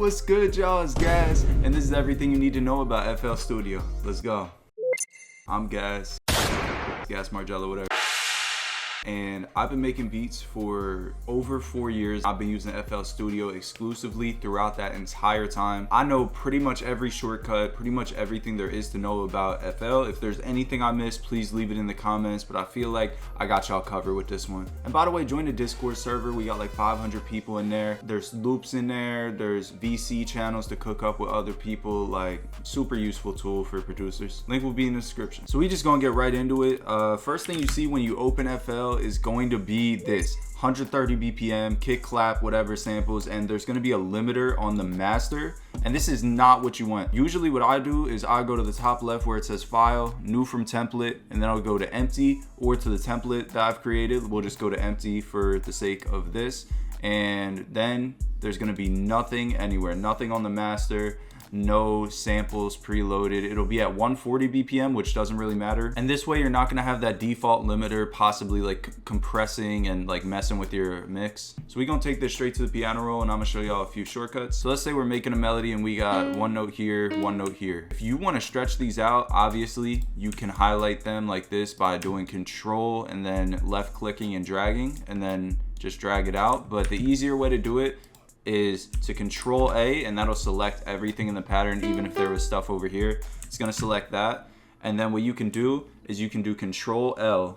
What's good, y'all? It's Gas, and this is everything you need to know about FL Studio. Let's go. I'm Gas Margello, whatever. And I've been making beats for over 4 years. I've been using FL Studio exclusively throughout that entire time. I know pretty much every shortcut, pretty much everything there is to know about FL. If there's anything I missed, please leave it in the comments, but I feel like I got y'all covered with this one. And by the way, join the Discord server. We got like 500 people in there. There's loops in there. There's VC channels to cook up with other people. Like, super useful tool for producers. Link will be in the description. So we just gonna get right into it. First thing you see when you open FL is going to be this 130 BPM, kick, clap, whatever samples, and there's gonna be a limiter on the master, and this is not what you want. Usually what I do is I go to the top left where it says File, New from Template, and then I'll go to Empty, or to the template that I've created. We'll just go to Empty for the sake of this, and then there's gonna be nothing anywhere, nothing on the master, no samples preloaded. It'll be at 140 BPM, which doesn't really matter. And this way you're not gonna have that default limiter possibly like compressing and like messing with your mix. So we're gonna take this straight to the piano roll, and I'm gonna show y'all a few shortcuts. So let's say we're making a melody and we got one note here, one note here. If you wanna stretch these out, obviously you can highlight them like this by doing Control and then left clicking and dragging, and then just drag it out. But the easier way to do it is to Control A, and that'll select everything in the pattern. Even if there was stuff over here, it's gonna select that. And then what you can do is you can do Control L,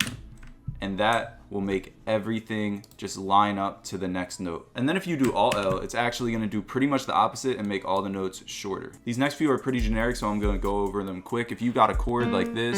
and that will make everything just line up to the next note. And then if you do Alt L, it's actually gonna do pretty much the opposite and make all the notes shorter. These next few are pretty generic, so I'm gonna go over them quick. If you got a chord like this,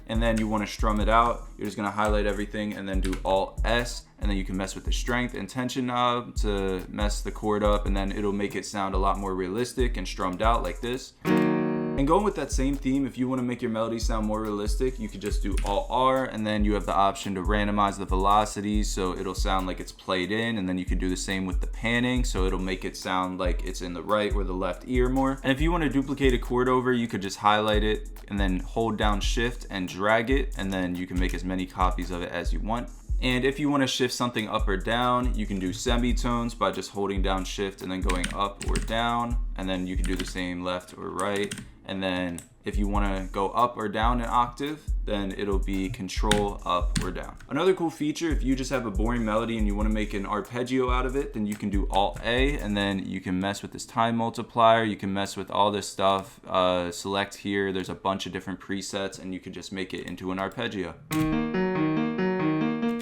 and then you want to strum it out, you're just going to highlight everything and then do Alt S, and then you can mess with the strength and tension knob to mess the chord up, and then it'll make it sound a lot more realistic and strummed out like this. And going with that same theme, if you want to make your melody sound more realistic, you could just do Alt R, and then you have the option to randomize the velocities so it'll sound like it's played in, and then you can do the same with the panning so it'll make it sound like it's in the right or the left ear more. And if you want to duplicate a chord over, you could just highlight it and then hold down Shift and drag it, and then you can make as many copies of it as you want. And if you want to shift something up or down, you can do semitones by just holding down Shift and then going up or down, and then you can do the same left or right. And then if you want to go up or down an octave, then it'll be Control up or down. Another cool feature, if you just have a boring melody and you want to make an arpeggio out of it, then you can do Alt A, and then you can mess with this time multiplier. You can mess with all this stuff. Select here, there's a bunch of different presets, and you can just make it into an arpeggio.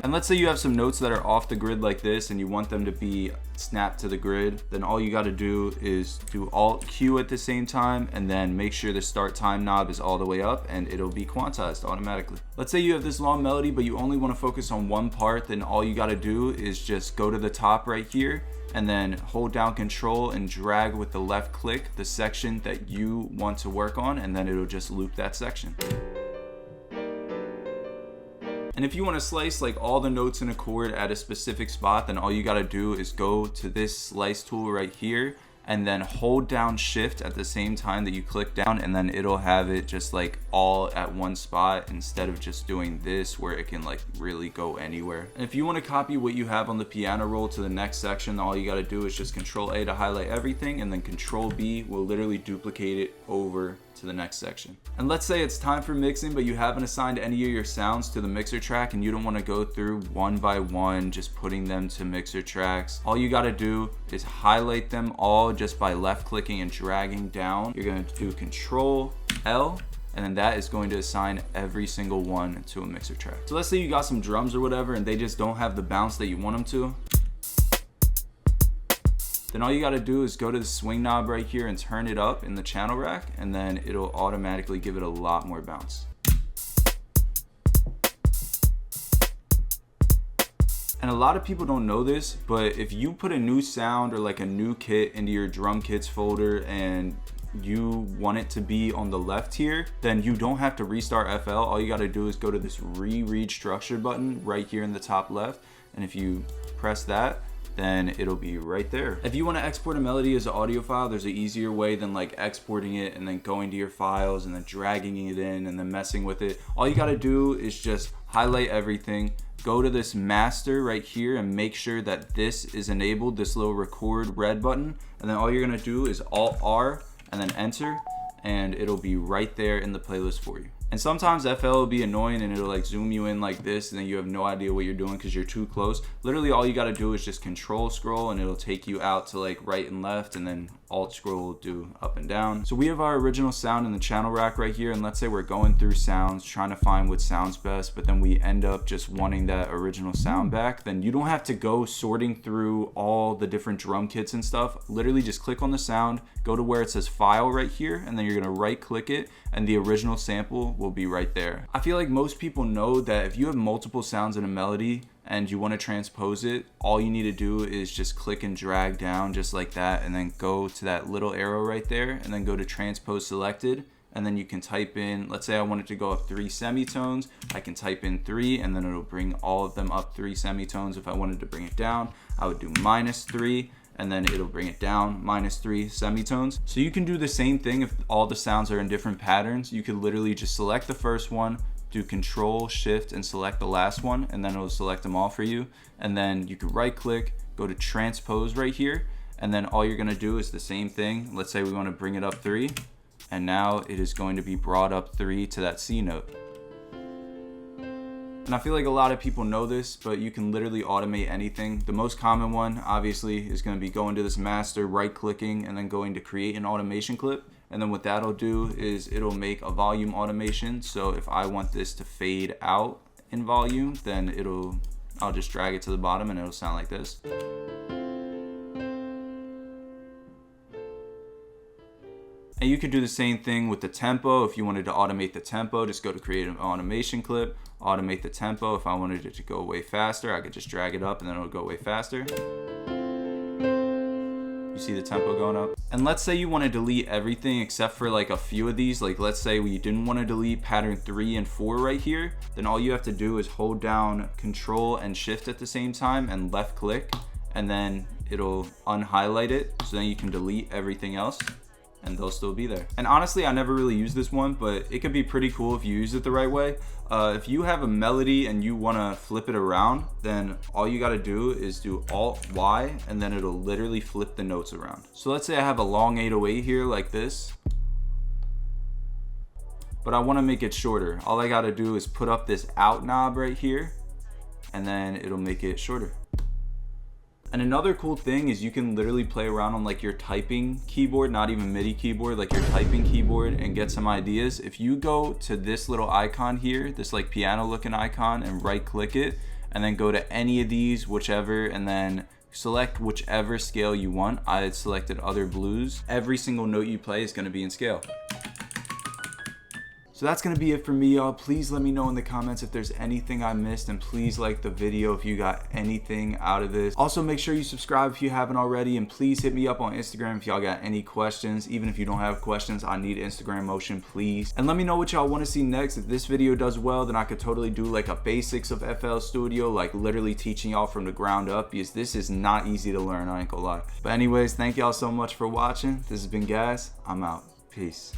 And let's say you have some notes that are off the grid like this and you want them to be snapped to the grid, then all you got to do is do Alt Q at the same time, and then make sure the start time knob is all the way up, and it'll be quantized automatically. Let's say you have this long melody but you only want to focus on one part, then all you got to do is just go to the top right here and then hold down Control and drag with the left click the section that you want to work on, and then it'll just loop that section. And if you want to slice like all the notes in a chord at a specific spot, then all you got to do is go to this slice tool right here and then hold down Shift at the same time that you click down, and then it'll have it just like all at one spot instead of just doing this where it can like really go anywhere. And if you want to copy what you have on the piano roll to the next section, all you got to do is just Control A to highlight everything, and then Control B will literally duplicate it over to the next section. And let's say it's time for mixing, but you haven't assigned any of your sounds to the mixer track and you don't want to go through one by one just putting them to mixer tracks. All you got to do is highlight them all just by left clicking and dragging down. You're going to do Control L, and then that is going to assign every single one to a mixer track. So let's say you got some drums or whatever and they just don't have the bounce that you want them to. Then all you got to do is go to the swing knob right here and turn it up in the channel rack, and then it'll automatically give it a lot more bounce. And a lot of people don't know this, but if you put a new sound or like a new kit into your drum kits folder and you want it to be on the left here, then you don't have to restart FL. All you got to do is go to this reread structure button right here in the top left, and if you press that, then it'll be right there. If you want to export a melody as an audio file, there's an easier way than like exporting it and then going to your files and then dragging it in and then messing with it. All you got to do is just highlight everything, go to this master right here and make sure that this is enabled, this little record red button. And then all you're gonna do is Alt R and then enter, and it'll be right there in the playlist for you. And sometimes FL will be annoying and it'll like zoom you in like this, and then you have no idea what you're doing because you're too close. Literally all you gotta do is just control scroll and it'll take you out to like right and left, and then alt scroll will do up and down. So we have our original sound in the channel rack right here, and let's say we're going through sounds trying to find what sounds best, but then we end up just wanting that original sound back. Then you don't have to go sorting through all the different drum kits and stuff. Literally just click on the sound, go to where it says file right here, and then you're gonna right click it and the original sample will be right there. I feel like most people know that if you have multiple sounds in a melody and you want to transpose it, all you need to do is just click and drag down just like that, and then go to that little arrow right there and then go to transpose selected, and then you can type in, let's say I wanted to go up 3 semitones, I can type in 3 and then it'll bring all of them up 3 semitones. If I wanted to bring it down, I would do -3 and then it'll bring it down -3 semitones. So you can do the same thing if all the sounds are in different patterns. You could literally just select the first one, do Control Shift and select the last one, and then it'll select them all for you. And then you can right click, go to transpose right here, and then all you're gonna do is the same thing. Let's say we wanna bring it up 3, and now it is going to be brought up 3 to that C note. And I feel like a lot of people know this, but you can literally automate anything. The most common one, obviously, is gonna be going to this master, right clicking, and then going to create an automation clip. And then what that'll do is it'll make a volume automation. So if I want this to fade out in volume, then I'll just drag it to the bottom and it'll sound like this. And you could do the same thing with the tempo. If you wanted to automate the tempo, just go to create an automation clip, automate the tempo. If I wanted it to go way faster, I could just drag it up and then it'll go way faster. You see the tempo going up? And let's say you want to delete everything except for like a few of these. Like let's say we didn't want to delete pattern 3 and 4 right here. Then all you have to do is hold down Control and Shift at the same time and left click, and then it'll unhighlight it. So then you can delete everything else and they'll still be there. And honestly, I never really used this one, but it could be pretty cool if you use it the right way. If you have a melody and you wanna flip it around, then all you gotta do is do Alt Y, and then it'll literally flip the notes around. So let's say I have a long 808 here like this, but I wanna make it shorter. All I gotta do is put up this out knob right here, and then it'll make it shorter. And another cool thing is you can literally play around on like your typing keyboard, not even MIDI keyboard, like your typing keyboard, and get some ideas. If you go to this little icon here, this like piano looking icon, and right click it, and then go to any of these, whichever, and then select whichever scale you want. I had selected other blues. Every single note you play is gonna be in scale. So that's gonna be it for me, y'all. Please let me know in the comments if there's anything I missed, and please like the video if you got anything out of this. Also, make sure you subscribe if you haven't already, and please hit me up on Instagram if y'all got any questions. Even if you don't have questions, I need Instagram motion, please. And let me know what y'all wanna see next. If this video does well, then I could totally do like a basics of FL Studio, like literally teaching y'all from the ground up, because this is not easy to learn, I ain't gonna lie. But anyways, thank y'all so much for watching. This has been Gaz. I'm out. Peace.